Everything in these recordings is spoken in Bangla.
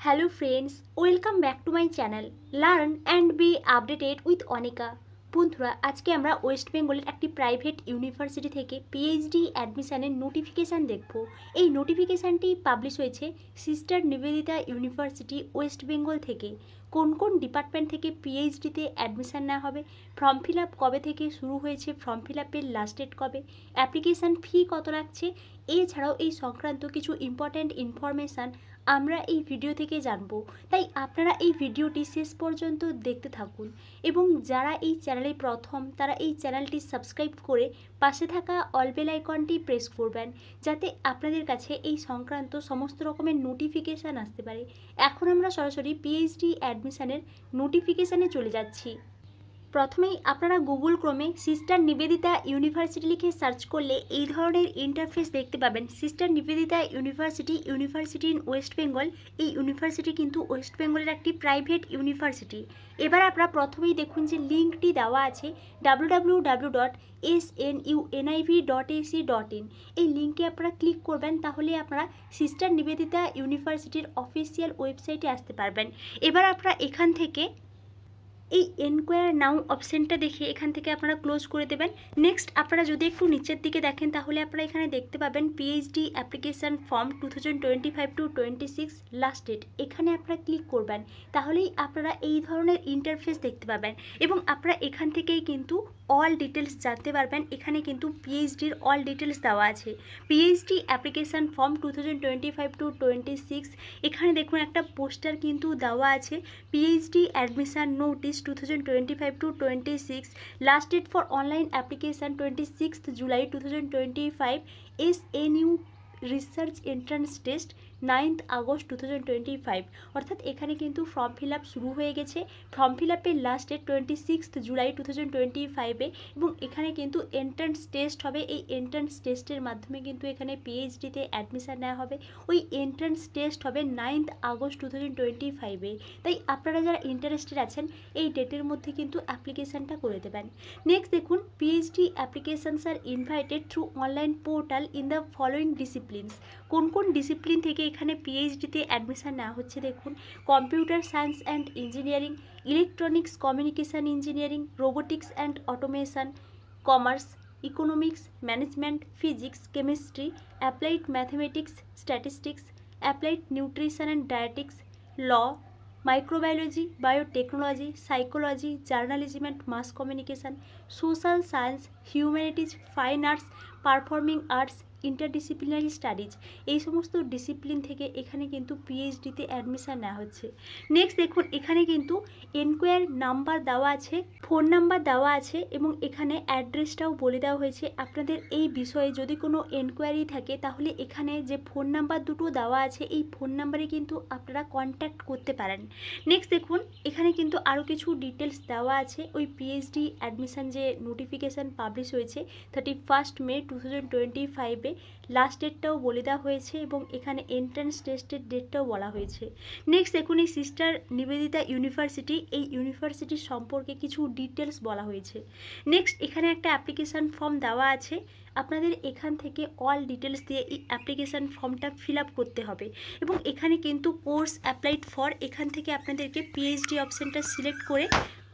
Hello friends, welcome back to my channel. Learn and be updated with Onika. বন্ধুরা আজকে আমরা ওয়েস্ট বেঙ্গলের একটি প্রাইভেট ইউনিভার্সিটি থেকে পিএইচডি অ্যাডমিশনের নোটিফিকেশান দেখব। এই নোটিফিকেশানটি পাবলিশ হয়েছে sister Nivedita university West Bengal থেকে। কোন কোন ডিপার্টমেন্ট থেকে পিএইচডিতে অ্যাডমিশান নেওয়া হবে, ফর্ম ফিল আপ কবে থেকে শুরু হয়েছে, ফর্ম ফিল আপের লাস্ট ডেট কবে, অ্যাপ্লিকেশান ফি কত লাগছে, এছাড়াও এই সংক্রান্ত কিছু ইম্পর্ট্যান্ট ইনফরমেশান আমরা এই ভিডিও থেকে জানবো। তাই আপনারা এই ভিডিওটি শেষ পর্যন্ত দেখতে থাকুন এবং যারা এই চ্যানেলে প্রথম তারা এই চ্যানেলটি সাবস্ক্রাইব করে পাশে থাকা অল বেল আইকনটি প্রেস করবেন, যাতে আপনাদের কাছে এই সংক্রান্ত সমস্ত রকমের নোটিফিকেশান আসতে পারে। এখন আমরা সরাসরি পিএইচডি অ্যাডমিশনের নোটিফিকেশানে চলে যাচ্ছি। প্রথমেই আপনারা গুগল ক্রোমে সিস্টার নিবেদিতা ইউনিভার্সিটি লিখে সার্চ করলে এই ধরনের ইন্টারফেস দেখতে পাবেন। Sister Nivedita university in West Bengal. এই ইউনিভার্সিটি কিন্তু ওয়েস্ট বেঙ্গলের একটি প্রাইভেট ইউনিভার্সিটি। এবার আপনারা প্রথমেই দেখুন যে লিঙ্কটি দেওয়া আছে www.snuniv.ac.in। এই লিঙ্কে আপনারা ক্লিক করবেন, তাহলে আপনারা সিস্টার নিবেদিতা ইউনিভার্সিটির অফিসিয়াল ওয়েবসাইটে আসতে পারবেন। এবার আপনারা এখান থেকে এই এনকোয়ার নাও অপশানটা দেখে এখান থেকে আপনারা ক্লোজ করে দেবেন। নেক্সট আপনারা যদি একটু নিচের দিকে দেখেন, তাহলে আপনারা এখানে দেখতে পাবেন PhD application form 2025-26 last date. এখানে আপনারা ক্লিক করবেন, তাহলেই আপনারা এই ধরনের ইন্টারফেস দেখতে পাবেন এবং আপনারা এখান থেকেই কিন্তু অল ডিটেলস জানতে পারবেন। এখানে কিন্তু পিএইচডির অল ডিটেলস দেওয়া আছে। PhD application form 2025-26। এখানে দেখুন একটা পোস্টার কিন্তু দেওয়া আছে, PhD admission notice 2025-26, last date for online application 26 July 2025, SNU research entrance test 9 August 2025। অর্থাৎ এখানে কিন্তু ফর্ম ফিল আপ শুরু হয়ে গেছে। ফর্ম ফিল আপের লাস্ট ডেট 26 জুলাই 2025 এবং এখানে কিন্তু এন্ট্রান্স টেস্ট হবে। এই এন্ট্রান্স টেস্টের মাধ্যমে কিন্তু এখানে পিএইচডিতে অ্যাডমিশান নেওয়া হবে। ওই এন্ট্রান্স টেস্ট হবে 9 আগস্ট 2025। তাই আপনারা যারা ইন্টারেস্টেড আছেন এই ডেটের মধ্যে কিন্তু অ্যাপ্লিকেশানটা করে দেবেন। নেক্সট দেখুন, PhD applications are invited through online portal in the following disciplines. কোন কোন ডিসিপ্লিন থেকে এখানে পিএইচডিতে অ্যাডমিশান নেওয়া হচ্ছে দেখুন, computer science and engineering, electronics communication engineering, robotics and automation, commerce, economics, management, physics, chemistry, applied mathematics, statistics, applied nutrition and dietetics, law, microbiology, biotechnology, psychology, journalism and mass communication, social science, humanities, fine arts, performing arts, interdisciplinary studies. এই সমস্ত ডিসিপ্লিন থেকে এখানে কিন্তু পিএইচডিতে অ্যাডমিশান নেওয়া হচ্ছে। নেক্সট দেখুন, এখানে কিন্তু এনকোয়ার নাম্বার দেওয়া আছে, ফোন নাম্বার দেওয়া আছে এবং এখানে অ্যাড্রেসটাও বলে দেওয়া হয়েছে। আপনাদের এই বিষয়ে যদি কোনো এনকোয়ারি থাকে, তাহলে এখানে যে ফোন নাম্বার দুটো দেওয়া আছে এই ফোন নাম্বারে কিন্তু আপনারা কন্ট্যাক্ট করতে পারেন। নেক্সট দেখুন, এখানে কিন্তু আরও কিছু ডিটেলস দেওয়া আছে। ওই পিএইচডি অ্যাডমিশান যে নোটিফিকেশান পাবলিশ হয়েছে 31 মে 2025, লাস্ট ডেটটাও বলে দেওয়া হয়েছে এবং এখানে এন্ট্রান্স টেস্টের ডেটটাও বলা হয়েছে। নেক্সট দেখুন, এই সিস্টার নিবেদিতা ইউনিভার্সিটি, এই ইউনিভার্সিটির সম্পর্কে কিছু ডিটেলস বলা হয়েছে। নেক্সট এখানে একটা অ্যাপ্লিকেশান ফর্ম দেওয়া আছে। আপনাদের এখান থেকে অল ডিটেলস দিয়ে এই অ্যাপ্লিকেশান ফর্মটা ফিল আপ করতে হবে এবং এখানে কিন্তু কোর্স অ্যাপ্লাইড ফর, এখান থেকে আপনাদেরকে পিএইচডি অপশানটা সিলেক্ট করে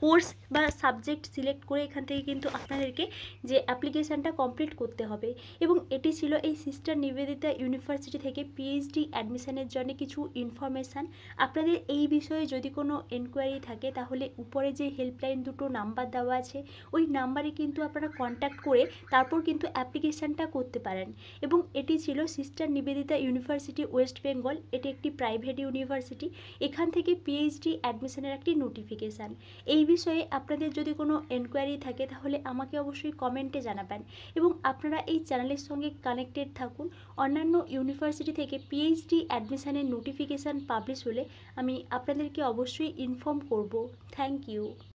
কোর্স বা সাবজেক্ট সিলেক্ট করে এখান থেকে কিন্তু আপনাদেরকে যে অ্যাপ্লিকেশানটা কমপ্লিট করতে হবে। এবং এটি ছিল এই সিস্টার নিবেদিতা ইউনিভার্সিটি থেকে পিএইচডি অ্যাডমিশানের জন্য কিছু ইনফরমেশান। আপনাদের এই বিষয়ে যদি কোনো এনকোয়ারি থাকে, তাহলে উপরে যে হেল্পলাইন দুটো নাম্বার দেওয়া আছে ওই নাম্বারে কিন্তু আপনারা কন্ট্যাক্ট করে তারপর কিন্তু অ্যাপ্লিকেশানটা করতে পারেন। এবং এটি ছিল sister Nivedita university West Bengal. এটি একটি প্রাইভেট ইউনিভার্সিটি। এখান থেকে পিএইচডি অ্যাডমিশানের একটি নোটিফিকেশান। এই বিষয়ে আপনাদের যদি কোনো এনকোয়ারি থাকে, তাহলে আমাকে অবশ্যই কমেন্টে জানাবেন এবং আপনারা এই চ্যানেলের সঙ্গে কানেক্টেড থাকুন। অন্যান্য ইউনিভার্সিটি থেকে পিএইচডি অ্যাডমিশানের নোটিফিকেশান পাবলিশ হলে আমি আপনাদেরকে অবশ্যই ইনফর্ম করব। Thank you.